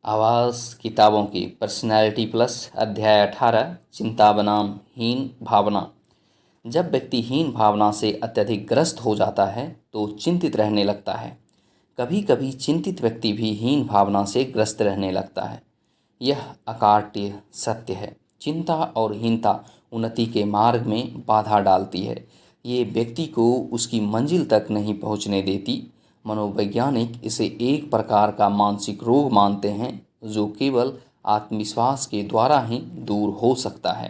आवाज़ किताबों की पर्सनैलिटी प्लस अध्याय 18 चिंता बनाम हीन भावना। जब व्यक्ति हीन भावना से अत्यधिक ग्रस्त हो जाता है तो चिंतित रहने लगता है। कभी कभी चिंतित व्यक्ति भी हीन भावना से ग्रस्त रहने लगता है। यह अकाट्य सत्य है। चिंता और हीनता उन्नति के मार्ग में बाधा डालती है। ये व्यक्ति को उसकी मंजिल तक नहीं पहुंचने देती। मनोवैज्ञानिक इसे एक प्रकार का मानसिक रोग मानते हैं जो केवल आत्मविश्वास के द्वारा ही दूर हो सकता है।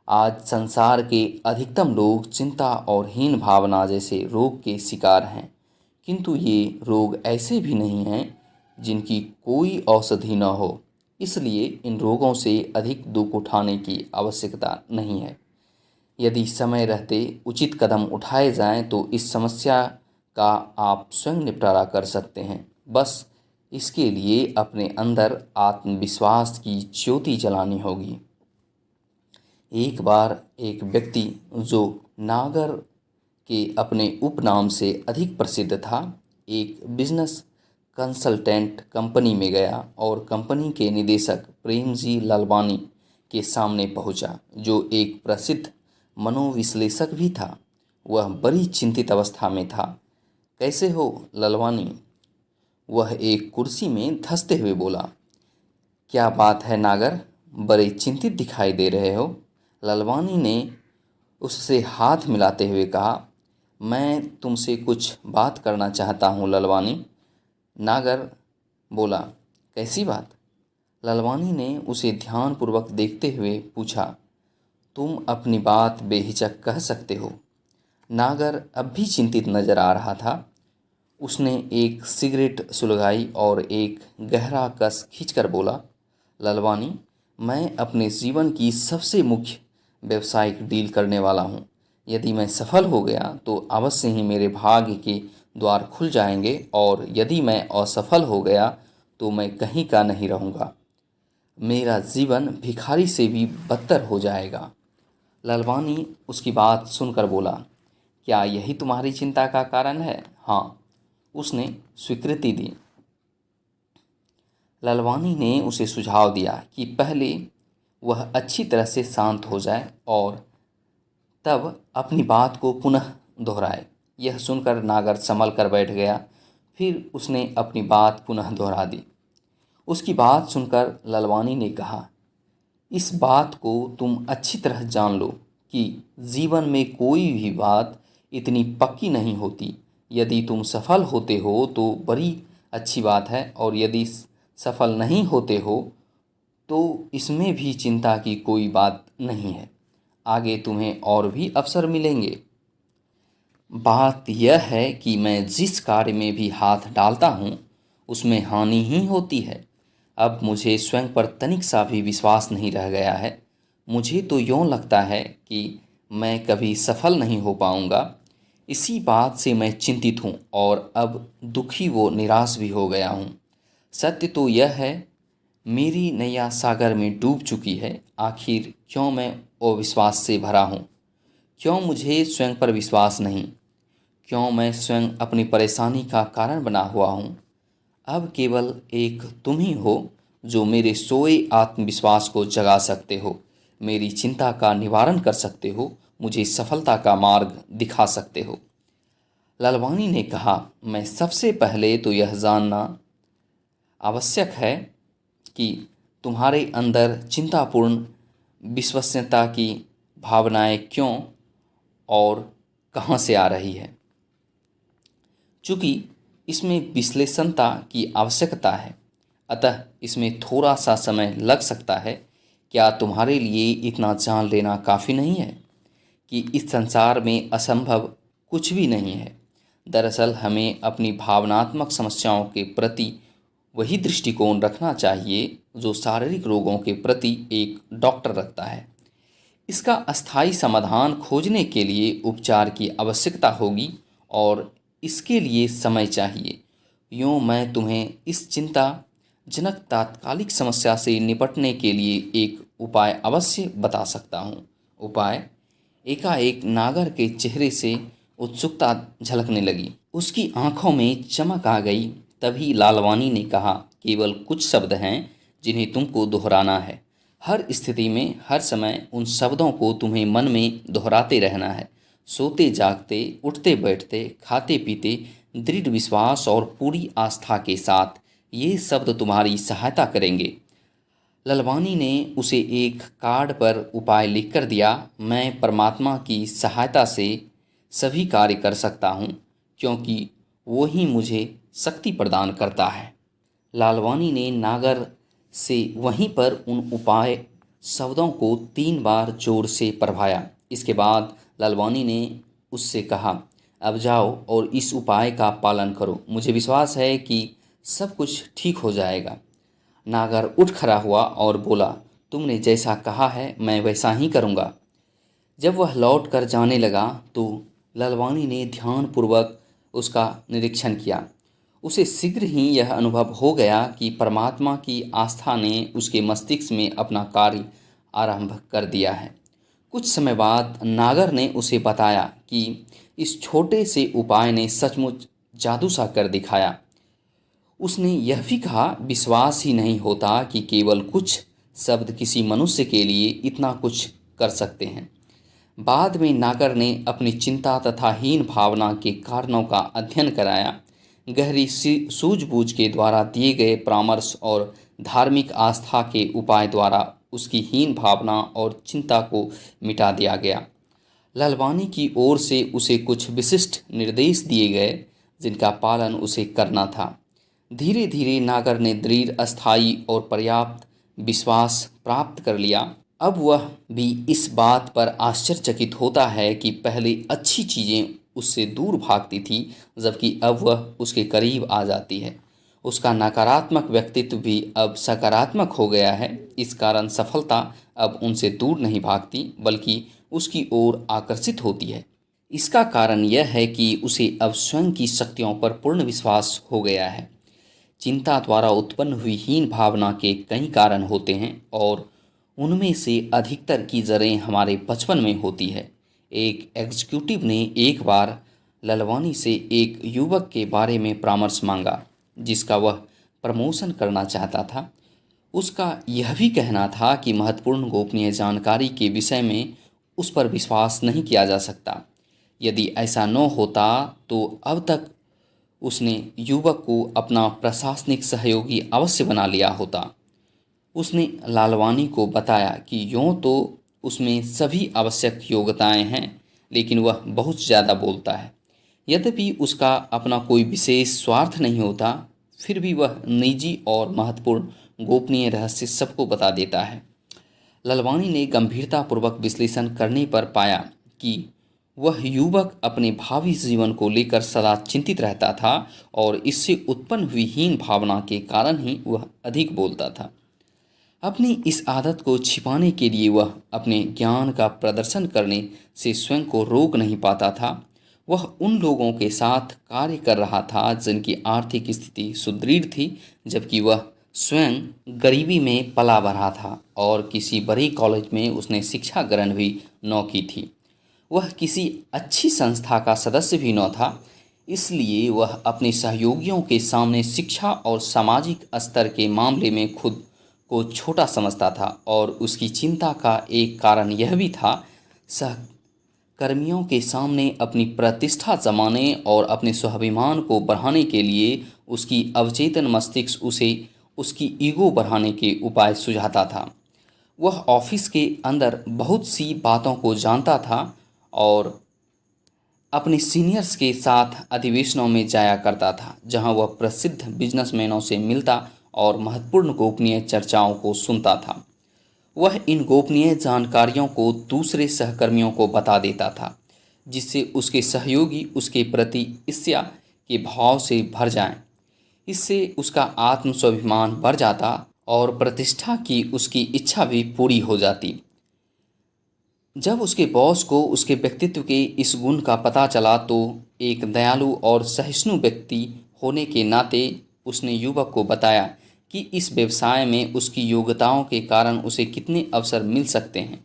आज संसार के अधिकतम लोग चिंता और हीन भावना जैसे रोग के शिकार हैं, किंतु ये रोग ऐसे भी नहीं हैं जिनकी कोई औषधि न हो। इसलिए इन रोगों से अधिक दुख उठाने की आवश्यकता नहीं है। यदि समय रहते उचित कदम उठाए जाएं तो इस समस्या का आप स्वयं निपटारा कर सकते हैं। बस इसके लिए अपने अंदर आत्मविश्वास की ज्योति जलानी होगी। एक बार एक व्यक्ति जो नागर के अपने उपनाम से अधिक प्रसिद्ध था, एक बिजनेस कंसल्टेंट कंपनी में गया और कंपनी के निदेशक प्रेमजी लालवानी के सामने पहुंचा, जो एक प्रसिद्ध मनोविश्लेषक भी था। वह बड़ी चिंतित अवस्था में था। कैसे हो लालवानी? वह एक कुर्सी में धंसते हुए बोला। क्या बात है नागर, बड़े चिंतित दिखाई दे रहे हो? लालवानी ने उससे हाथ मिलाते हुए कहा। मैं तुमसे कुछ बात करना चाहता हूँ लालवानी। नागर बोला। कैसी बात? लालवानी ने उसे ध्यानपूर्वक देखते हुए पूछा। तुम अपनी बात बेहिचक कह सकते हो। नागर अब भी चिंतित नजर आ रहा था। उसने एक सिगरेट सुलगाई और एक गहरा कस खींचकर बोला। लालवानी, मैं अपने जीवन की सबसे मुख्य व्यवसायिक डील करने वाला हूँ। यदि मैं सफल हो गया तो अवश्य ही मेरे भाग्य के द्वार खुल जाएंगे, और यदि मैं असफल हो गया तो मैं कहीं का नहीं रहूँगा। मेरा जीवन भिखारी से भी बदतर हो जाएगा। लालवानी उसकी बात सुनकर बोला। क्या यही तुम्हारी चिंता का कारण है? हाँ, उसने स्वीकृति दी। लालवानी ने उसे सुझाव दिया कि पहले वह अच्छी तरह से शांत हो जाए और तब अपनी बात को पुनः दोहराए। यह सुनकर नागर संभल कर बैठ गया। फिर उसने अपनी बात पुनः दोहरा दी। उसकी बात सुनकर लालवानी ने कहा, इस बात को तुम अच्छी तरह जान लो कि जीवन में कोई भी बात इतनी पक्की नहीं होती। यदि तुम सफल होते हो तो बड़ी अच्छी बात है, और यदि सफल नहीं होते हो तो इसमें भी चिंता की कोई बात नहीं है। आगे तुम्हें और भी अवसर मिलेंगे। बात यह है कि मैं जिस कार्य में भी हाथ डालता हूँ उसमें हानि ही होती है। अब मुझे स्वयं पर तनिक सा भी विश्वास नहीं रह गया है। मुझे तो यूँ लगता है कि मैं कभी सफल नहीं हो पाऊँगा। इसी बात से मैं चिंतित हूँ और अब दुखी व निराश भी हो गया हूँ। सत्य तो यह है, मेरी नैया सागर में डूब चुकी है। आखिर क्यों मैं अविश्वास से भरा हूँ? क्यों मुझे स्वयं पर विश्वास नहीं? क्यों मैं स्वयं अपनी परेशानी का कारण बना हुआ हूँ? अब केवल एक तुम ही हो जो मेरे सोए आत्मविश्वास को जगा सकते हो, मेरी चिंता का निवारण कर सकते हो, मुझे सफलता का मार्ग दिखा सकते हो। लालवानी ने कहा, मैं सबसे पहले तो यह जानना आवश्यक है कि तुम्हारे अंदर चिंतापूर्ण विश्वसनीयता की भावनाएं क्यों और कहाँ से आ रही है। चूँकि इसमें विश्लेषणता की आवश्यकता है, अतः इसमें थोड़ा सा समय लग सकता है। क्या तुम्हारे लिए इतना जान लेना काफ़ी नहीं है कि इस संसार में असंभव कुछ भी नहीं है? दरअसल हमें अपनी भावनात्मक समस्याओं के प्रति वही दृष्टिकोण रखना चाहिए जो शारीरिक रोगों के प्रति एक डॉक्टर रखता है। इसका अस्थायी समाधान खोजने के लिए उपचार की आवश्यकता होगी, और इसके लिए समय चाहिए। यूँ मैं तुम्हें इस चिंताजनक तात्कालिक समस्या से निपटने के लिए एक उपाय अवश्य बता सकता हूँ। उपाय? एकाएक नागर के चेहरे से उत्सुकता झलकने लगी। उसकी आंखों में चमक आ गई। तभी लालवानी ने कहा, केवल कुछ शब्द हैं जिन्हें तुमको दोहराना है। हर स्थिति में, हर समय उन शब्दों को तुम्हें मन में दोहराते रहना है। सोते जागते, उठते बैठते, खाते पीते, दृढ़ विश्वास और पूरी आस्था के साथ ये शब्द तुम्हारी सहायता करेंगे। ललवानी ने उसे एक कार्ड पर उपाय लिखकर दिया। मैं परमात्मा की सहायता से सभी कार्य कर सकता हूँ, क्योंकि वो ही मुझे शक्ति प्रदान करता है। लालवानी ने नागर से वहीं पर उन उपाय शब्दों को 3 बार जोर से पढ़वाया। इसके बाद लालवानी ने उससे कहा, अब जाओ और इस उपाय का पालन करो। मुझे विश्वास है कि सब कुछ ठीक हो जाएगा। नागर उठ खड़ा हुआ और बोला, तुमने जैसा कहा है मैं वैसा ही करूँगा। जब वह लौट कर जाने लगा तो ललवानी ने ध्यानपूर्वक उसका निरीक्षण किया। उसे शीघ्र ही यह अनुभव हो गया कि परमात्मा की आस्था ने उसके मस्तिष्क में अपना कार्य आरंभ कर दिया है। कुछ समय बाद नागर ने उसे बताया कि इस छोटे से उपाय ने सचमुच जादू सा कर दिखाया। उसने यह भी कहा, विश्वास ही नहीं होता कि केवल कुछ शब्द किसी मनुष्य के लिए इतना कुछ कर सकते हैं। बाद में नागर ने अपनी चिंता तथा हीन भावना के कारणों का अध्ययन कराया। गहरी सूझबूझ के द्वारा दिए गए परामर्श और धार्मिक आस्था के उपाय द्वारा उसकी हीन भावना और चिंता को मिटा दिया गया। ललवानी की ओर से उसे कुछ विशिष्ट निर्देश दिए गए जिनका पालन उसे करना था। धीरे धीरे नागर ने दृढ़, अस्थायी और पर्याप्त विश्वास प्राप्त कर लिया। अब वह भी इस बात पर आश्चर्यचकित होता है कि पहले अच्छी चीज़ें उससे दूर भागती थी, जबकि अब वह उसके करीब आ जाती है। उसका नकारात्मक व्यक्तित्व भी अब सकारात्मक हो गया है। इस कारण सफलता अब उनसे दूर नहीं भागती, बल्कि उसकी ओर आकर्षित होती है। इसका कारण यह है कि उसे अब स्वयं की शक्तियों पर पूर्ण विश्वास हो गया है। चिंता द्वारा उत्पन्न हुई हीन भावना के कई कारण होते हैं और उनमें से अधिकतर की जड़ें हमारे बचपन में होती है। एक एग्जीक्यूटिव ने एक बार ललवानी से एक युवक के बारे में परामर्श मांगा जिसका वह प्रमोशन करना चाहता था। उसका यह भी कहना था कि महत्वपूर्ण गोपनीय जानकारी के विषय में उस पर विश्वास नहीं किया जा सकता। यदि ऐसा न होता तो अब तक उसने युवक को अपना प्रशासनिक सहयोगी अवश्य बना लिया होता। उसने लालवानी को बताया कि यूँ तो उसमें सभी आवश्यक योग्यताएं हैं, लेकिन वह बहुत ज़्यादा बोलता है। यद्यपि उसका अपना कोई विशेष स्वार्थ नहीं होता, फिर भी वह निजी और महत्वपूर्ण गोपनीय रहस्य सबको बता देता है। ललवानी ने गंभीरतापूर्वक विश्लेषण करने पर पाया कि वह युवक अपने भावी जीवन को लेकर सदा चिंतित रहता था और इससे उत्पन्न हुई हीन भावना के कारण ही वह अधिक बोलता था। अपनी इस आदत को छिपाने के लिए वह अपने ज्ञान का प्रदर्शन करने से स्वयं को रोक नहीं पाता था। वह उन लोगों के साथ कार्य कर रहा था जिनकी आर्थिक स्थिति सुदृढ़ थी, जबकि वह स्वयं गरीबी में पला बढ़ा था और किसी बड़े कॉलेज में उसने शिक्षा ग्रहण भी न की थी। वह किसी अच्छी संस्था का सदस्य भी न था, इसलिए वह अपने सहयोगियों के सामने शिक्षा और सामाजिक स्तर के मामले में खुद को छोटा समझता था। और उसकी चिंता का एक कारण यह भी था, सहकर्मियों के सामने अपनी प्रतिष्ठा जमाने और अपने स्वाभिमान को बढ़ाने के लिए उसकी अवचेतन मस्तिष्क उसे उसकी ईगो बढ़ाने के उपाय सुझाता था। वह ऑफिस के अंदर बहुत सी बातों को जानता था और अपने सीनियर्स के साथ अधिवेशनों में जाया करता था, जहां वह प्रसिद्ध बिजनेसमैनों से मिलता और महत्वपूर्ण गोपनीय चर्चाओं को सुनता था। वह इन गोपनीय जानकारियों को दूसरे सहकर्मियों को बता देता था, जिससे उसके सहयोगी उसके प्रति ईर्ष्या के भाव से भर जाएं। इससे उसका आत्मस्वाभिमान बढ़ जाता और प्रतिष्ठा की उसकी इच्छा भी पूरी हो जाती। जब उसके बॉस को उसके व्यक्तित्व के इस गुण का पता चला तो एक दयालु और सहिष्णु व्यक्ति होने के नाते उसने युवक को बताया कि इस व्यवसाय में उसकी योग्यताओं के कारण उसे कितने अवसर मिल सकते हैं।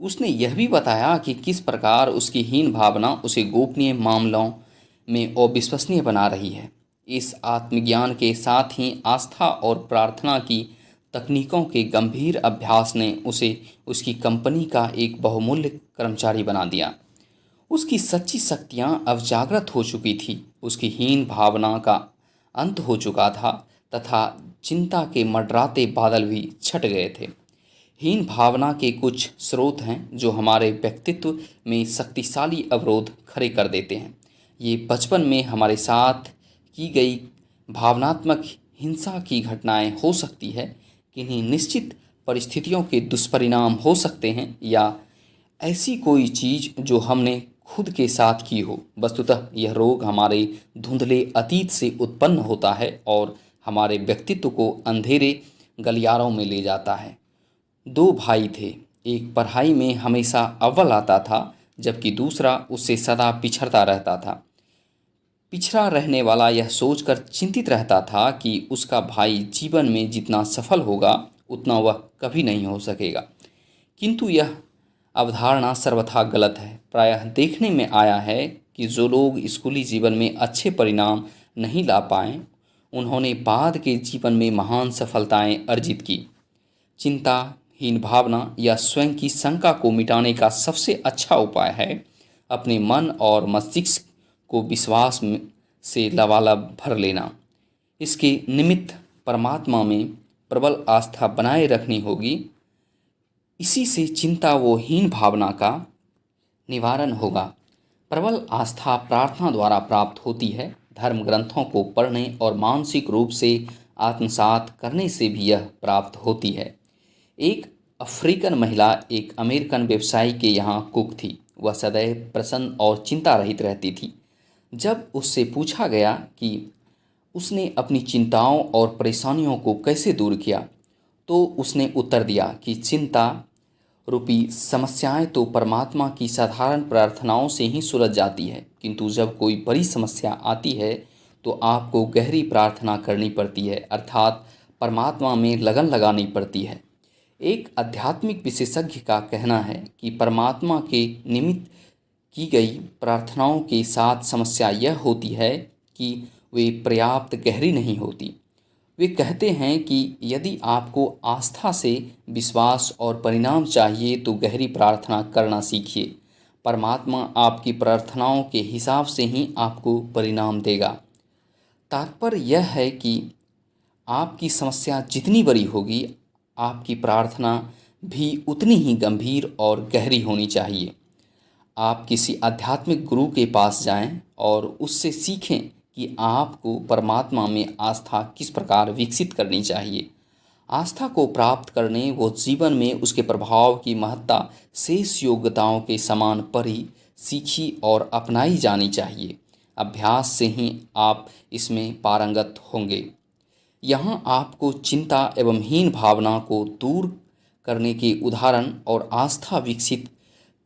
उसने यह भी बताया कि किस प्रकार उसकी हीन भावना उसे गोपनीय मामलों में अविश्वसनीय बना रही है। इस आत्मज्ञान के साथ ही आस्था और प्रार्थना की तकनीकों के गंभीर अभ्यास ने उसे उसकी कंपनी का एक बहुमूल्य कर्मचारी बना दिया। उसकी सच्ची शक्तियाँ अब जागृत हो चुकी थी, उसकी हीन भावना का अंत हो चुका था तथा चिंता के मंडराते बादल भी छट गए थे। हीन भावना के कुछ स्रोत हैं जो हमारे व्यक्तित्व में शक्तिशाली अवरोध खड़े कर देते हैं। ये बचपन में हमारे साथ की गई भावनात्मक हिंसा की घटनाएं हो सकती है, किन्हीं निश्चित परिस्थितियों के दुष्परिणाम हो सकते हैं, या ऐसी कोई चीज़ जो हमने खुद के साथ की हो। वस्तुतः यह रोग हमारे धुंधले अतीत से उत्पन्न होता है और हमारे व्यक्तित्व को अंधेरे गलियारों में ले जाता है। दो भाई थे, एक पढ़ाई में हमेशा अव्वल आता था जबकि दूसरा उससे सदा पिछड़ता रहता था। पिछड़ा रहने वाला यह सोचकर चिंतित रहता था कि उसका भाई जीवन में जितना सफल होगा उतना वह कभी नहीं हो सकेगा। किंतु यह अवधारणा सर्वथा गलत है। प्रायः देखने में आया है कि जो लोग स्कूली जीवन में अच्छे परिणाम नहीं ला पाए, उन्होंने बाद के जीवन में महान सफलताएं अर्जित की। चिंता, हीन भावना या स्वयं की शंका को मिटाने का सबसे अच्छा उपाय है अपने मन और मस्तिष्क को विश्वास से लबालब भर लेना। इसके निमित्त परमात्मा में प्रबल आस्था बनाए रखनी होगी। इसी से चिंता व हीन भावना का निवारण होगा। प्रबल आस्था प्रार्थना द्वारा प्राप्त होती है। धर्म ग्रंथों को पढ़ने और मानसिक रूप से आत्मसात करने से भी यह प्राप्त होती है। एक अफ्रीकन महिला एक अमेरिकन व्यवसायी के यहाँ कुक थी। वह सदैव प्रसन्न और चिंता रहित रहती थी। जब उससे पूछा गया कि उसने अपनी चिंताओं और परेशानियों को कैसे दूर किया, तो उसने उत्तर दिया कि चिंता रूपी समस्याएं तो परमात्मा की साधारण प्रार्थनाओं से ही सुलझ जाती है, किंतु जब कोई बड़ी समस्या आती है तो आपको गहरी प्रार्थना करनी पड़ती है, अर्थात परमात्मा में लगन लगानी पड़ती है। एक आध्यात्मिक विशेषज्ञ का कहना है कि परमात्मा के निमित्त की गई प्रार्थनाओं के साथ समस्या यह होती है कि वे पर्याप्त गहरी नहीं होती। वे कहते हैं कि यदि आपको आस्था से विश्वास और परिणाम चाहिए तो गहरी प्रार्थना करना सीखिए। परमात्मा आपकी प्रार्थनाओं के हिसाब से ही आपको परिणाम देगा। तात्पर्य यह है कि आपकी समस्या जितनी बड़ी होगी, आपकी प्रार्थना भी उतनी ही गंभीर और गहरी होनी चाहिए। आप किसी आध्यात्मिक गुरु के पास जाएं और उससे सीखें कि आपको परमात्मा में आस्था किस प्रकार विकसित करनी चाहिए। आस्था को प्राप्त करने व जीवन में उसके प्रभाव की महत्ता शेष योग्यताओं के समान पढ़ी, सीखी और अपनाई जानी चाहिए। अभ्यास से ही आप इसमें पारंगत होंगे। यहाँ आपको चिंता एवं हीन भावना को दूर करने के उदाहरण और आस्था विकसित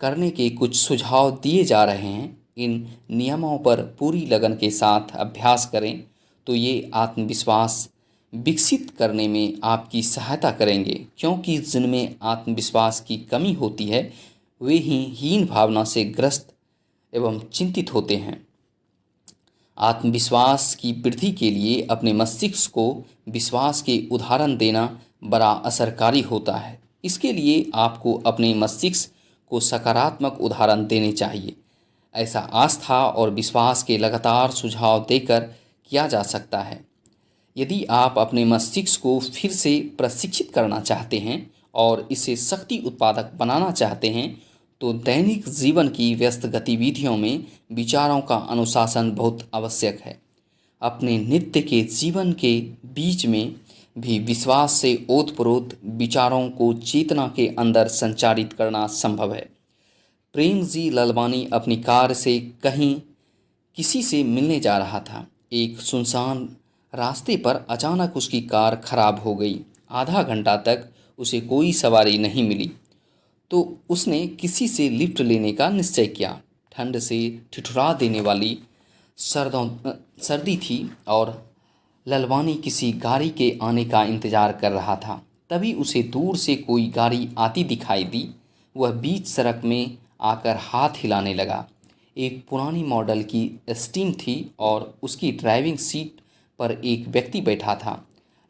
करने के कुछ सुझाव दिए जा रहे हैं। इन नियमों पर पूरी लगन के साथ अभ्यास करें तो ये आत्मविश्वास विकसित करने में आपकी सहायता करेंगे, क्योंकि जिनमें आत्मविश्वास की कमी होती है वे ही हीन भावना से ग्रस्त एवं चिंतित होते हैं। आत्मविश्वास की वृद्धि के लिए अपने मस्तिष्क को विश्वास के उदाहरण देना बड़ा असरकारी होता है। इसके लिए आपको अपने मस्तिष्क को सकारात्मक उदाहरण देने चाहिए। ऐसा आस्था और विश्वास के लगातार सुझाव देकर किया जा सकता है। यदि आप अपने मस्तिष्क को फिर से प्रशिक्षित करना चाहते हैं और इसे शक्ति उत्पादक बनाना चाहते हैं तो दैनिक जीवन की व्यस्त गतिविधियों में विचारों का अनुशासन बहुत आवश्यक है। अपने नित्य के जीवन के बीच में भी विश्वास से ओतप्रोत विचारों को चेतना के अंदर संचारित करना संभव है। प्रेम जी ललवानी अपनी कार से कहीं किसी से मिलने जा रहा था। एक सुनसान रास्ते पर अचानक उसकी कार खराब हो गई। आधा घंटा तक उसे कोई सवारी नहीं मिली, तो उसने किसी से लिफ्ट लेने का निश्चय किया। ठंड से ठिठुरा देने वाली सर्दी थी और ललवानी किसी गाड़ी के आने का इंतज़ार कर रहा था। तभी उसे दूर से कोई गाड़ी आती दिखाई दी। वह बीच सड़क में आकर हाथ हिलाने लगा। एक पुरानी मॉडल की स्टीम थी और उसकी ड्राइविंग सीट पर एक व्यक्ति बैठा था।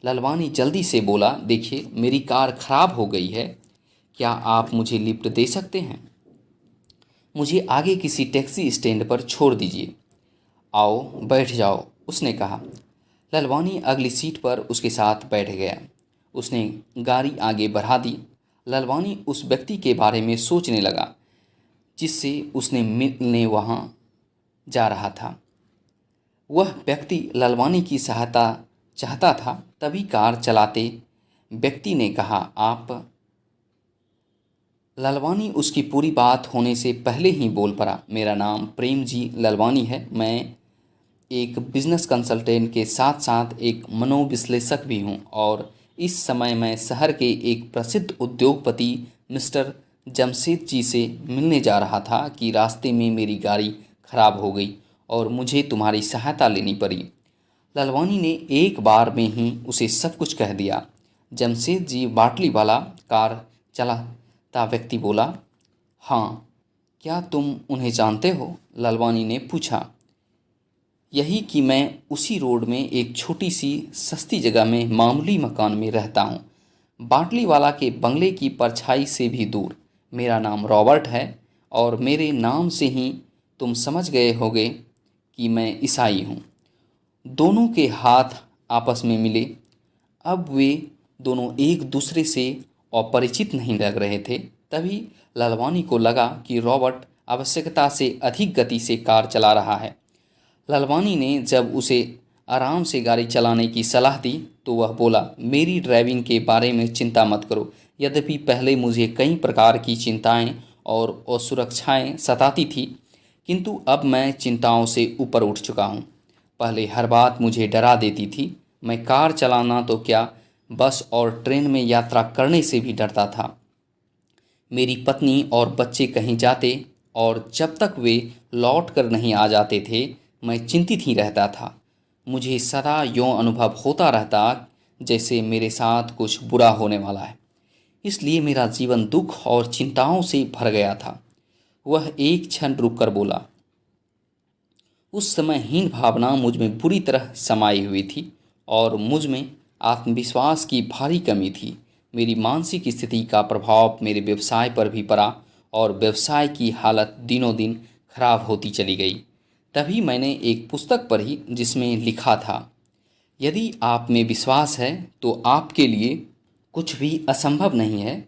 ललवानी जल्दी से बोला, देखिए मेरी कार खराब हो गई है, क्या आप मुझे लिफ्ट दे सकते हैं? मुझे आगे किसी टैक्सी स्टैंड पर छोड़ दीजिए। आओ बैठ जाओ, उसने कहा। ललवानी अगली सीट पर उसके साथ बैठ गया। उसने गाड़ी आगे बढ़ा दी। ललवानी उस व्यक्ति के बारे में सोचने लगा जिससे उसने मिलने वहाँ जा रहा था। वह व्यक्ति ललवानी की सहायता चाहता था। तभी कार चलाते व्यक्ति ने कहा, आप। ललवानी उसकी पूरी बात होने से पहले ही बोल पड़ा, मेरा नाम प्रेम जी ललवानी है। मैं एक बिजनेस कंसल्टेंट के साथ साथ एक मनोविश्लेषक भी हूँ और इस समय मैं शहर के एक प्रसिद्ध उद्योगपति मिस्टर जमशेद जी से मिलने जा रहा था कि रास्ते में मेरी गाड़ी खराब हो गई और मुझे तुम्हारी सहायता लेनी पड़ी। ललवानी ने एक बार में ही उसे सब कुछ कह दिया। जमशेद जी बाटली वाला कार चलाता व्यक्ति बोला, हाँ, क्या तुम उन्हें जानते हो? ललवानी ने पूछा। यही कि मैं उसी रोड में एक छोटी सी सस्ती जगह में मामूली मकान में रहता हूँ, बाटली वाला के बंगले की परछाई से भी दूर। मेरा नाम रॉबर्ट है और मेरे नाम से ही तुम समझ गए होगे कि मैं ईसाई हूँ। दोनों के हाथ आपस में मिले। अब वे दोनों एक दूसरे से अपरिचित नहीं लग रहे थे। तभी ललवानी को लगा कि रॉबर्ट आवश्यकता से अधिक गति से कार चला रहा है। ललवानी ने जब उसे आराम से गाड़ी चलाने की सलाह दी तो वह बोला, मेरी ड्राइविंग के बारे में चिंता मत करो। यद्यपि पहले मुझे कई प्रकार की चिंताएं और असुरक्षाएं सताती थी, किंतु अब मैं चिंताओं से ऊपर उठ चुका हूँ। पहले हर बात मुझे डरा देती थी। मैं कार चलाना तो क्या, बस और ट्रेन में यात्रा करने से भी डरता था। मेरी पत्नी और बच्चे कहीं जाते और जब तक वे लौट कर नहीं आ जाते थे, मैं चिंतित ही रहता था। मुझे सदा यूँ अनुभव होता रहता जैसे मेरे साथ कुछ बुरा होने वाला है। इसलिए मेरा जीवन दुख और चिंताओं से भर गया था। वह एक क्षण रुककर बोला, उस समय हीन भावना मुझ में बुरी तरह समाई हुई थी और मुझ में आत्मविश्वास की भारी कमी थी। मेरी मानसिक स्थिति का प्रभाव मेरे व्यवसाय पर भी पड़ा और व्यवसाय की हालत दिनों दिन खराब होती चली गई। तभी मैंने एक पुस्तक पढ़ी जिसमें लिखा था, यदि आप में विश्वास है तो आपके लिए कुछ भी असंभव नहीं है।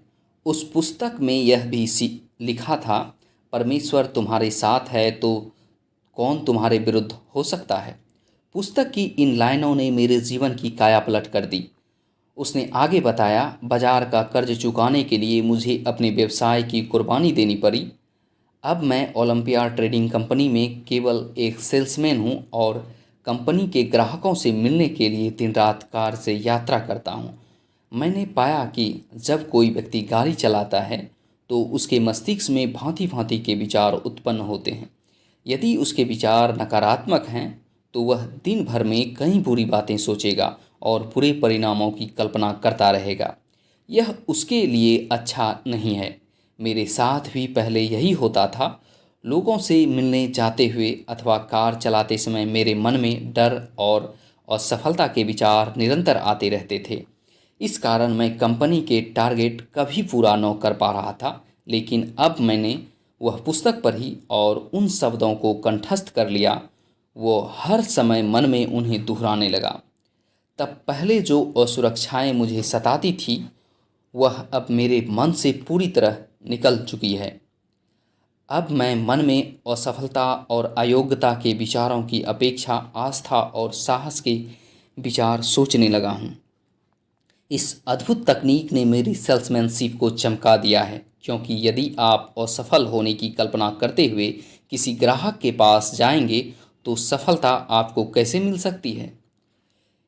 उस पुस्तक में यह भी लिखा था, परमेश्वर तुम्हारे साथ है तो कौन तुम्हारे विरुद्ध हो सकता है। पुस्तक की इन लाइनों ने मेरे जीवन की काया पलट कर दी। उसने आगे बताया, बाजार का कर्ज चुकाने के लिए मुझे अपने व्यवसाय की कुर्बानी देनी पड़ी। अब मैं ओलंपिया ट्रेडिंग कंपनी में केवल एक सेल्समैन हूं और कंपनी के ग्राहकों से मिलने के लिए दिन रात कार से यात्रा करता हूं। मैंने पाया कि जब कोई व्यक्ति गाड़ी चलाता है तो उसके मस्तिष्क में भांति भांति के विचार उत्पन्न होते हैं। यदि उसके विचार नकारात्मक हैं तो वह दिन भर में कई बुरी बातें सोचेगा और बुरे परिणामों की कल्पना करता रहेगा। यह उसके लिए अच्छा नहीं है। मेरे साथ भी पहले यही होता था। लोगों से मिलने जाते हुए अथवा कार चलाते समय मेरे मन में डर और असफलता के विचार निरंतर आते रहते थे। इस कारण मैं कंपनी के टारगेट कभी पूरा न कर पा रहा था। लेकिन अब मैंने वह पुस्तक पढ़ी और उन शब्दों को कंठस्थ कर लिया। वो हर समय मन में उन्हें दोहराने लगा। तब पहले जो असुरक्षाएं मुझे सताती थी वह अब मेरे मन से पूरी तरह निकल चुकी है। अब मैं मन में असफलता और अयोग्यता के विचारों की अपेक्षा आस्था और साहस के विचार सोचने लगा हूँ। इस अद्भुत तकनीक ने मेरी सेल्समैनशिप को चमका दिया है, क्योंकि यदि आप असफल होने की कल्पना करते हुए किसी ग्राहक के पास जाएंगे तो सफलता आपको कैसे मिल सकती है।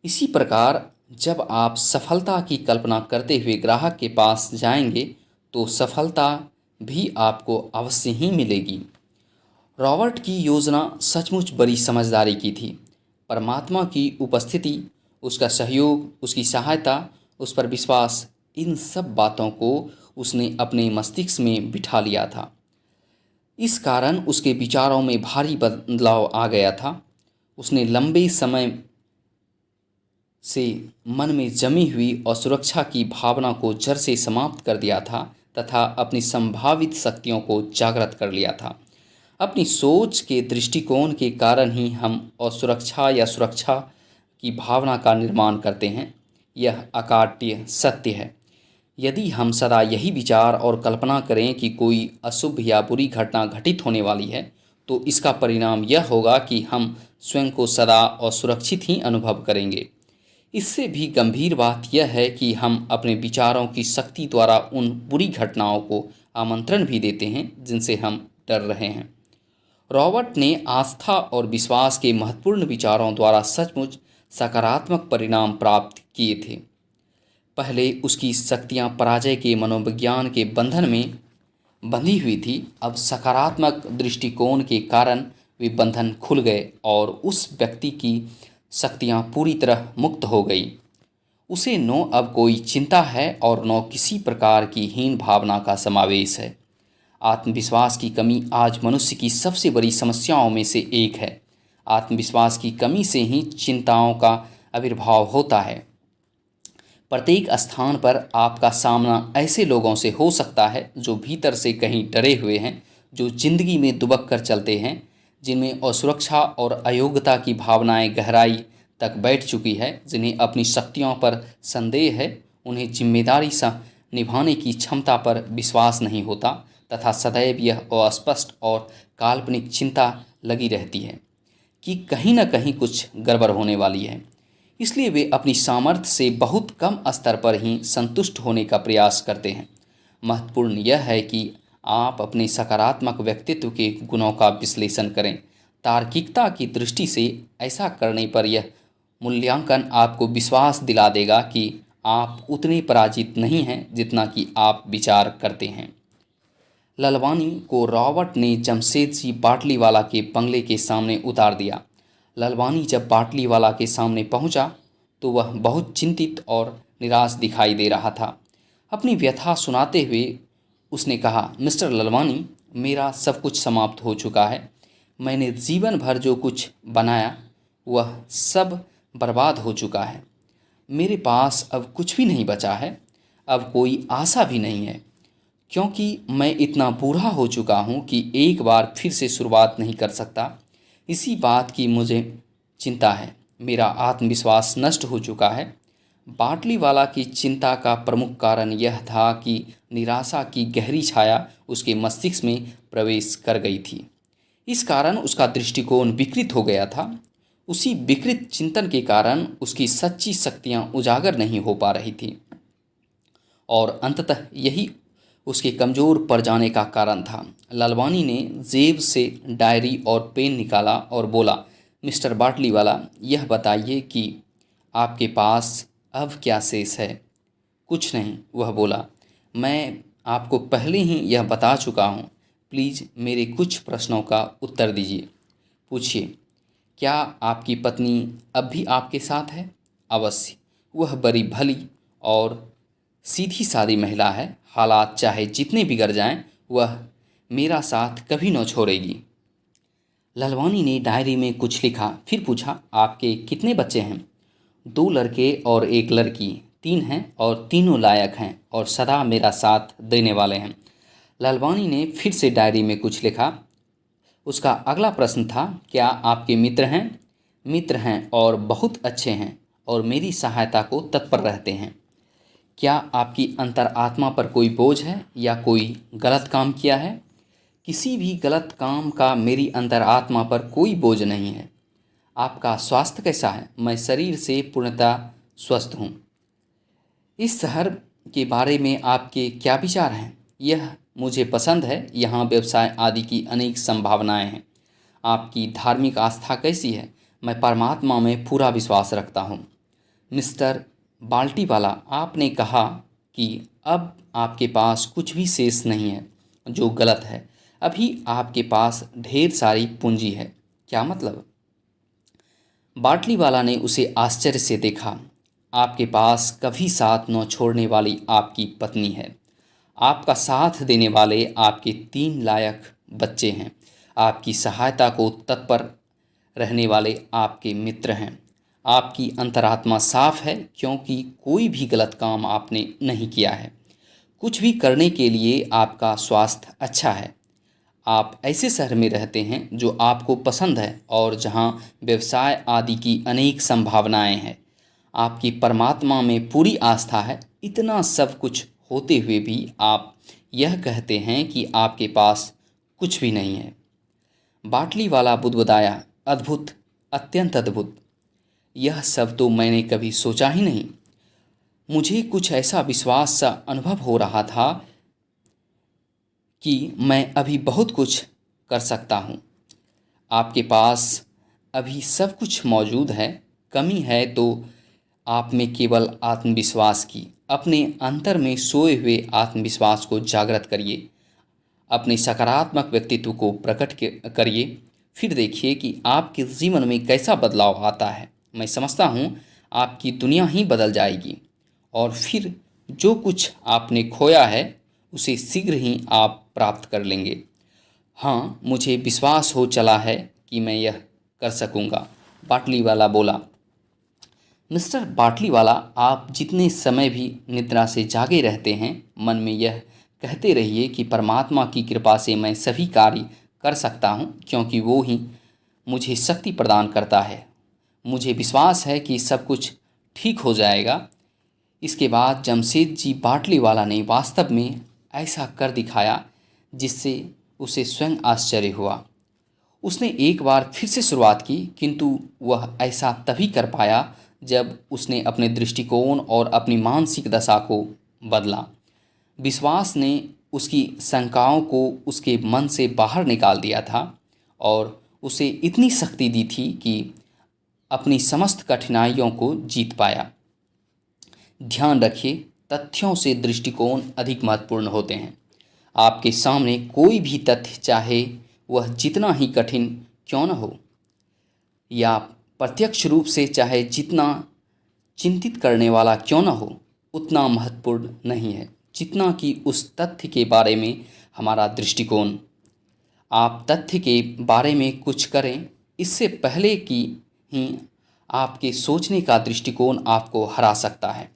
इसी प्रकार जब आप सफलता की कल्पना करते हुए ग्राहक के पास जाएंगे तो सफलता भी आपको अवश्य ही मिलेगी। रॉबर्ट की योजना सचमुच बड़ी समझदारी की थी। परमात्मा की उपस्थिति, उसका सहयोग, उसकी सहायता, उस पर विश्वास, इन सब बातों को उसने अपने मस्तिष्क में बिठा लिया था। इस कारण उसके विचारों में भारी बदलाव आ गया था। उसने लंबे समय से मन में जमी हुई असुरक्षा की भावना को जड़ से समाप्त कर दिया था तथा अपनी संभावित शक्तियों को जागृत कर लिया था। अपनी सोच के दृष्टिकोण के कारण ही हम असुरक्षा या सुरक्षा की भावना का निर्माण करते हैं। यह अकाट्य सत्य है। यदि हम सदा यही विचार और कल्पना करें कि कोई अशुभ या बुरी घटना घटित होने वाली है, तो इसका परिणाम यह होगा कि हम स्वयं को सदा असुरक्षित ही अनुभव करेंगे। इससे भी गंभीर बात यह है कि हम अपने विचारों की शक्ति द्वारा उन बुरी घटनाओं को आमंत्रण भी देते हैं जिनसे हम डर रहे हैं। रॉबर्ट ने आस्था और विश्वास के महत्वपूर्ण विचारों द्वारा सचमुच सकारात्मक परिणाम प्राप्त किए थे। पहले उसकी शक्तियां पराजय के मनोविज्ञान के बंधन में बंधी हुई थी, अब सकारात्मक दृष्टिकोण के कारण वे बंधन खुल गए और उस व्यक्ति की शक्तियां पूरी तरह मुक्त हो गई। उसे न अब कोई चिंता है और न किसी प्रकार की हीन भावना का समावेश है। आत्मविश्वास की कमी आज मनुष्य की सबसे बड़ी समस्याओं में से एक है। आत्मविश्वास की कमी से ही चिंताओं का आविर्भाव होता है। प्रत्येक स्थान पर आपका सामना ऐसे लोगों से हो सकता है जो भीतर से कहीं डरे हुए हैं, जो जिंदगी में दुबक कर चलते हैं, जिनमें असुरक्षा और अयोग्यता की भावनाएं गहराई तक बैठ चुकी है, जिन्हें अपनी शक्तियों पर संदेह है, उन्हें जिम्मेदारी सा निभाने की क्षमता पर विश्वास नहीं होता तथा सदैव यह अस्पष्ट और काल्पनिक चिंता लगी रहती है कि कहीं न कहीं कुछ गड़बड़ होने वाली है। इसलिए वे अपनी सामर्थ्य से बहुत कम स्तर पर ही संतुष्ट होने का प्रयास करते हैं। महत्वपूर्ण यह है कि आप अपने सकारात्मक व्यक्तित्व के गुणों का विश्लेषण करें। तार्किकता की दृष्टि से ऐसा करने पर यह मूल्यांकन आपको विश्वास दिला देगा कि आप उतने पराजित नहीं हैं जितना कि आप विचार करते हैं। ललवानी को रॉबर्ट ने जमशेदजी बाटलीवाला के बंगले के सामने उतार दिया। ललवानी जब बाटलीवाला के सामने पहुंचा तो वह बहुत चिंतित और निराश दिखाई दे रहा था। अपनी व्यथा सुनाते हुए उसने कहा, मिस्टर ललवानी, मेरा सब कुछ समाप्त हो चुका है। मैंने जीवन भर जो कुछ बनाया वह सब बर्बाद हो चुका है। मेरे पास अब कुछ भी नहीं बचा है। अब कोई आशा भी नहीं है, क्योंकि मैं इतना बूढ़ा हो चुका हूँ कि एक बार फिर से शुरुआत नहीं कर सकता। इसी बात की मुझे चिंता है। मेरा आत्मविश्वास नष्ट हो चुका है। बाटलीवाला की चिंता का प्रमुख कारण यह था कि निराशा की गहरी छाया उसके मस्तिष्क में प्रवेश कर गई थी। इस कारण उसका दृष्टिकोण विकृत हो गया था। उसी विकृत चिंतन के कारण उसकी सच्ची शक्तियाँ उजागर नहीं हो पा रही थी और अंततः यही उसके कमज़ोर पड़ जाने का कारण था। ललवानी ने जेब से डायरी और पेन निकाला और बोला, मिस्टर बाटलीवाला, यह बताइए कि आपके पास अब क्या शेष है। कुछ नहीं, वह बोला। मैं आपको पहले ही यह बता चुका हूँ। प्लीज़ मेरे कुछ प्रश्नों का उत्तर दीजिए। पूछिए, क्या आपकी पत्नी अब भी आपके साथ है? अवश्य। वह बड़ी भली और सीधी सादी महिला है। हालात चाहे जितने बिगड़ जाएं, वह मेरा साथ कभी न छोड़ेगी। ललवानी ने डायरी में कुछ लिखा, फिर पूछा, आपके कितने बच्चे हैं? 2 लड़के और 1 लड़की। 3 हैं और तीनों लायक हैं और सदा मेरा साथ देने वाले हैं। ललवानी ने फिर से डायरी में कुछ लिखा। उसका अगला प्रश्न था, क्या आपके मित्र हैं? मित्र हैं और बहुत अच्छे हैं और मेरी सहायता को तत्पर रहते हैं। क्या आपकी अंतरात्मा पर कोई बोझ है या कोई गलत काम किया है? किसी भी गलत काम का मेरी अंतरात्मा पर कोई बोझ नहीं है। आपका स्वास्थ्य कैसा है? मैं शरीर से पूर्णतः स्वस्थ हूँ। इस शहर के बारे में आपके क्या विचार हैं? यह मुझे पसंद है। यहाँ व्यवसाय आदि की अनेक संभावनाएं हैं। आपकी धार्मिक आस्था कैसी है? मैं परमात्मा में पूरा विश्वास रखता हूँ। मिस्टर बाल्टीवाला, आपने कहा कि अब आपके पास कुछ भी शेष नहीं है, जो गलत है। अभी आपके पास ढेर सारी पूंजी है। क्या मतलब? बाटलीवाला ने उसे आश्चर्य से देखा। आपके पास कभी साथ न छोड़ने वाली आपकी पत्नी है। आपका साथ देने वाले आपके 3 लायक बच्चे हैं। आपकी सहायता को तत्पर रहने वाले आपके मित्र हैं। आपकी अंतरात्मा साफ है, क्योंकि कोई भी गलत काम आपने नहीं किया है। कुछ भी करने के लिए आपका स्वास्थ्य अच्छा है। आप ऐसे शहर में रहते हैं जो आपको पसंद है और जहां व्यवसाय आदि की अनेक संभावनाएं हैं। आपकी परमात्मा में पूरी आस्था है। इतना सब कुछ होते हुए भी आप यह कहते हैं कि आपके पास कुछ भी नहीं है। बाटली वाला बुदबुदाया, अद्भुत, अत्यंत अद्भुत। यह सब तो मैंने कभी सोचा ही नहीं। मुझे कुछ ऐसा विश्वास सा अनुभव हो रहा था कि मैं अभी बहुत कुछ कर सकता हूँ। आपके पास अभी सब कुछ मौजूद है। कमी है तो आप में केवल आत्मविश्वास की। अपने अंतर में सोए हुए आत्मविश्वास को जागृत करिए। अपने सकारात्मक व्यक्तित्व को प्रकट करिए। फिर देखिए कि आपके जीवन में कैसा बदलाव आता है। मैं समझता हूँ आपकी दुनिया ही बदल जाएगी और फिर जो कुछ आपने खोया है उसे शीघ्र ही आप प्राप्त कर लेंगे। हाँ, मुझे विश्वास हो चला है कि मैं यह कर सकूँगा, बाटलीवाला बोला। मिस्टर बाटलीवाला, आप जितने समय भी निद्रा से जागे रहते हैं, मन में यह कहते रहिए कि परमात्मा की कृपा से मैं सभी कार्य कर सकता हूँ, क्योंकि वो ही मुझे शक्ति प्रदान करता है। मुझे विश्वास है कि सब कुछ ठीक हो जाएगा। इसके बाद जमशेदजी बाटलीवाला ने वास्तव में ऐसा कर दिखाया जिससे उसे स्वयं आश्चर्य हुआ। उसने एक बार फिर से शुरुआत की, किंतु वह ऐसा तभी कर पाया जब उसने अपने दृष्टिकोण और अपनी मानसिक दशा को बदला। विश्वास ने उसकी शंकाओं को उसके मन से बाहर निकाल दिया था और उसे इतनी शक्ति दी थी कि अपनी समस्त कठिनाइयों को जीत पाया। ध्यान रखिए, तथ्यों से दृष्टिकोण अधिक महत्वपूर्ण होते हैं। आपके सामने कोई भी तथ्य, चाहे वह जितना ही कठिन क्यों न हो, या प्रत्यक्ष रूप से चाहे जितना चिंतित करने वाला क्यों न हो, उतना महत्वपूर्ण नहीं है जितना कि उस तथ्य के बारे में हमारा दृष्टिकोण। आप तथ्य के बारे में कुछ करें इससे पहले कि ही आपके सोचने का दृष्टिकोण आपको हरा सकता है,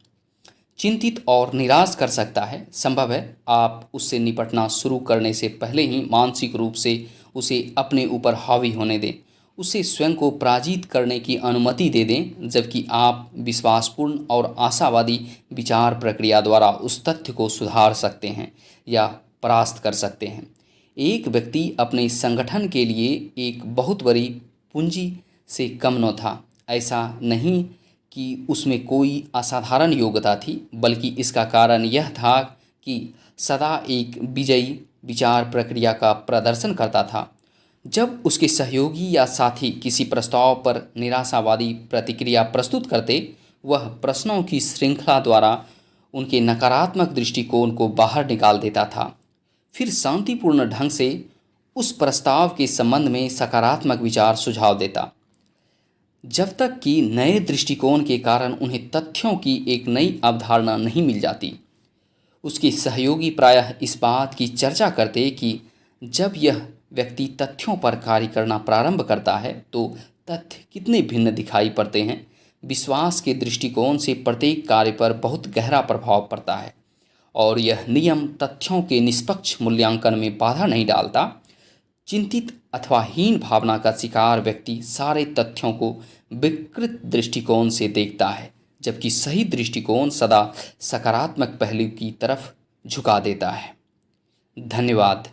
चिंतित और निराश कर सकता है। संभव है आप उससे निपटना शुरू करने से पहले ही मानसिक रूप से उसे अपने ऊपर हावी होने दें, उसे स्वयं को पराजित करने की अनुमति दे दें, जबकि आप विश्वासपूर्ण और आशावादी विचार प्रक्रिया द्वारा उस तथ्य को सुधार सकते हैं या परास्त कर सकते हैं। एक व्यक्ति अपने संगठन के लिए एक बहुत बड़ी पूंजी से कम न था। ऐसा नहीं कि उसमें कोई असाधारण योग्यता थी, बल्कि इसका कारण यह था कि सदा एक विजयी विचार प्रक्रिया का प्रदर्शन करता था। जब उसके सहयोगी या साथी किसी प्रस्ताव पर निराशावादी प्रतिक्रिया प्रस्तुत करते, वह प्रश्नों की श्रृंखला द्वारा उनके नकारात्मक दृष्टिकोण को बाहर निकाल देता था। फिर शांतिपूर्ण ढंग से उस प्रस्ताव के संबंध में सकारात्मक विचार सुझाव देता, जब तक कि नए दृष्टिकोण के कारण उन्हें तथ्यों की एक नई अवधारणा नहीं मिल जाती। उसके सहयोगी प्रायः इस बात की चर्चा करते कि जब यह व्यक्ति तथ्यों पर कार्य करना प्रारंभ करता है तो तथ्य कितने भिन्न दिखाई पड़ते हैं। विश्वास के दृष्टिकोण से प्रत्येक कार्य पर बहुत गहरा प्रभाव पड़ता है और यह नियम तथ्यों के निष्पक्ष मूल्यांकन में बाधा नहीं डालता। चिंतित अथवा हीन भावना का शिकार व्यक्ति सारे तथ्यों को विकृत दृष्टिकोण से देखता है, जबकि सही दृष्टिकोण सदा सकारात्मक पहलू की तरफ झुका देता है। धन्यवाद।